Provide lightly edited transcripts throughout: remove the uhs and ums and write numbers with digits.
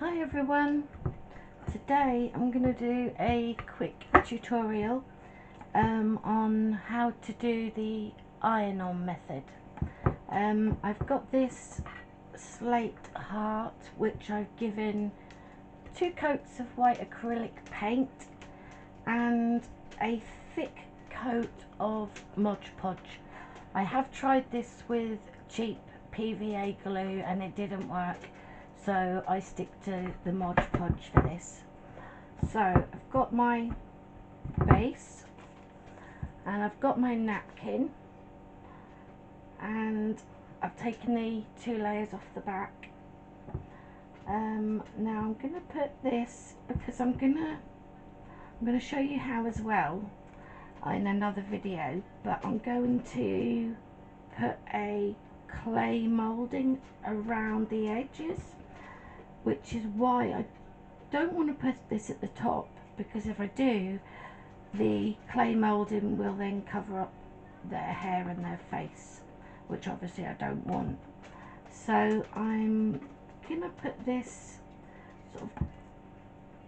Hi everyone, today I'm going to do a quick tutorial on how to do the iron-on method. I've got this slate heart which I've given 2 coats of white acrylic paint and a thick coat of Mod Podge. I have tried this with cheap PVA glue and it didn't work, so I stick to the Mod Podge for this. So I've got my base and I've got my napkin, and I've taken the 2 layers off the back. Now I'm going to put this, because I'm going to show you how as well in another video, but I'm going to put a clay moulding around the edges, which is why I don't want to put this at the top, because if I do, the clay moulding will then cover up their hair and their face, which obviously I don't want. So I'm gonna put this sort of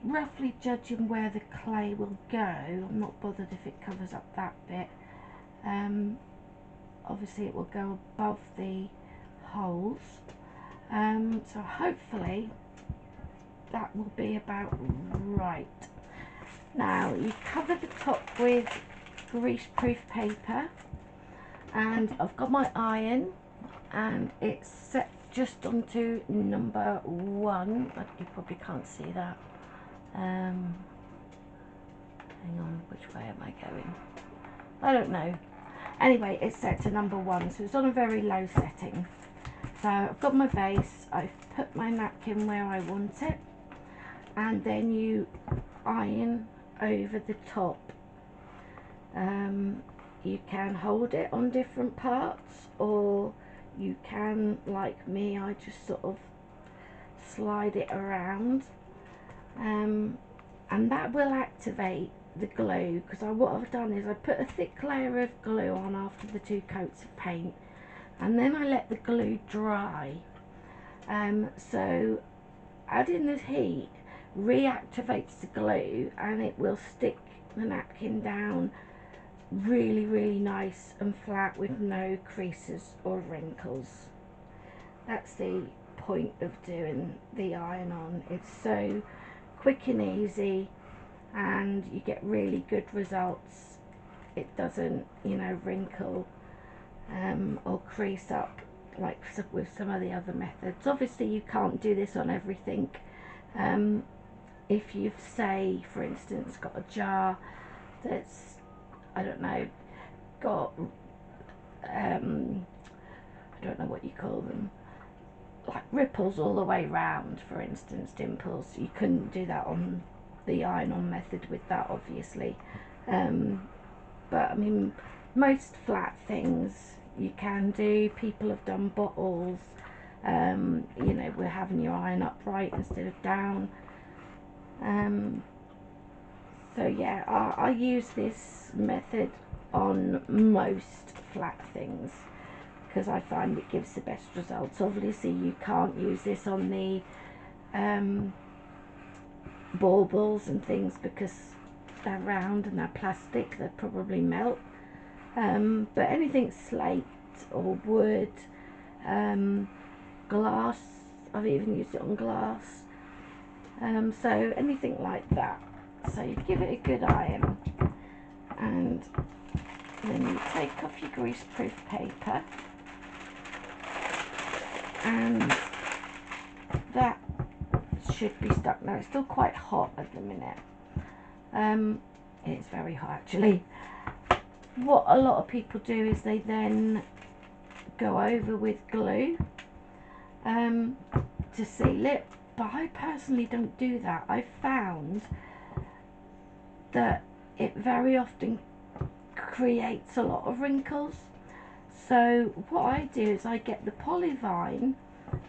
roughly judging where the clay will go. I'm not bothered if it covers up that bit. Obviously it will go above the holes, so hopefully that will be about right. Now you cover the top with greaseproof paper, and I've got my iron and it's set just onto number 1. You probably can't see that. Hang on, which way am I going? I don't know. Anyway, it's set to number 1, so it's on a very low setting. So I've got my base, I've put my napkin where I want it, and then you iron over the top. You can hold it on different parts, or you can, like me, I just sort of slide it around, and that will activate the glue, because what I've done is I put a thick layer of glue on after the 2 coats of paint, and then I let the glue dry. So adding the heat reactivates the glue, and it will stick the napkin down really nice and flat with no creases or wrinkles. That's the point of doing the iron on. It's so quick and easy, and you get really good results. It doesn't, wrinkle or crease up like with some of the other methods. Obviously you can't do this on everything. If you've, say for instance, got a jar that's, I don't know, got I don't know what you call them, like ripples all the way round, for instance, dimples, you couldn't do that on the iron-on method with that, obviously. But I mean, most flat things you can do. People have done bottles, we're having your iron upright instead of down. So yeah, I use this method on most flat things because I find it gives the best results. Obviously you can't use this on the baubles and things because they're round and they're plastic, they'd probably melt. But anything slate or wood, glass, I've even used it on glass, so anything like that. So you give it a good iron, and then you take off your greaseproof paper, and that should be stuck. Now it's still quite hot at the minute. It's very hot actually. What a lot of people do is they then go over with glue to seal it, but I personally don't do that. I've found that it very often creates a lot of wrinkles. So what I do is I get the polyvine,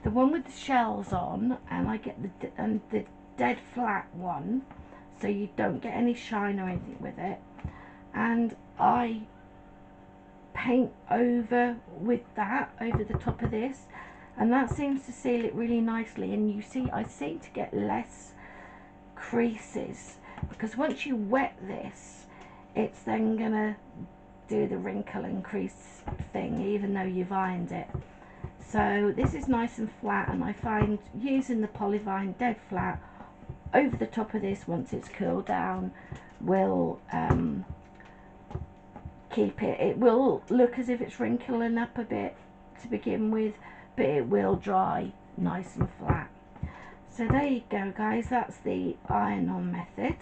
the one with the shells on, and I get the dead flat one, so you don't get any shine or anything with it, and I paint over with that over the top of this, and that seems to seal it really nicely. And you see, I seem to get less creases, because once you wet this, it's then gonna do the wrinkle and crease thing even though you've ironed it. So this is nice and flat, and I find using the Polyvine dead flat over the top of this once it's cooled down will keep it. It will look as if it's wrinkling up a bit to begin with, but it will dry nice and flat. So there you go, guys, that's the iron on method.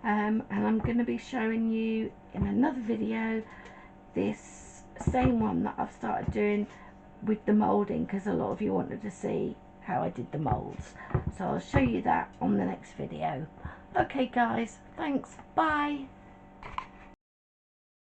And I'm going to be showing you in another video this same one that I've started doing with the moulding, because a lot of you wanted to see how I did the moulds. So I'll show you that on the next video. Okay guys, thanks, bye.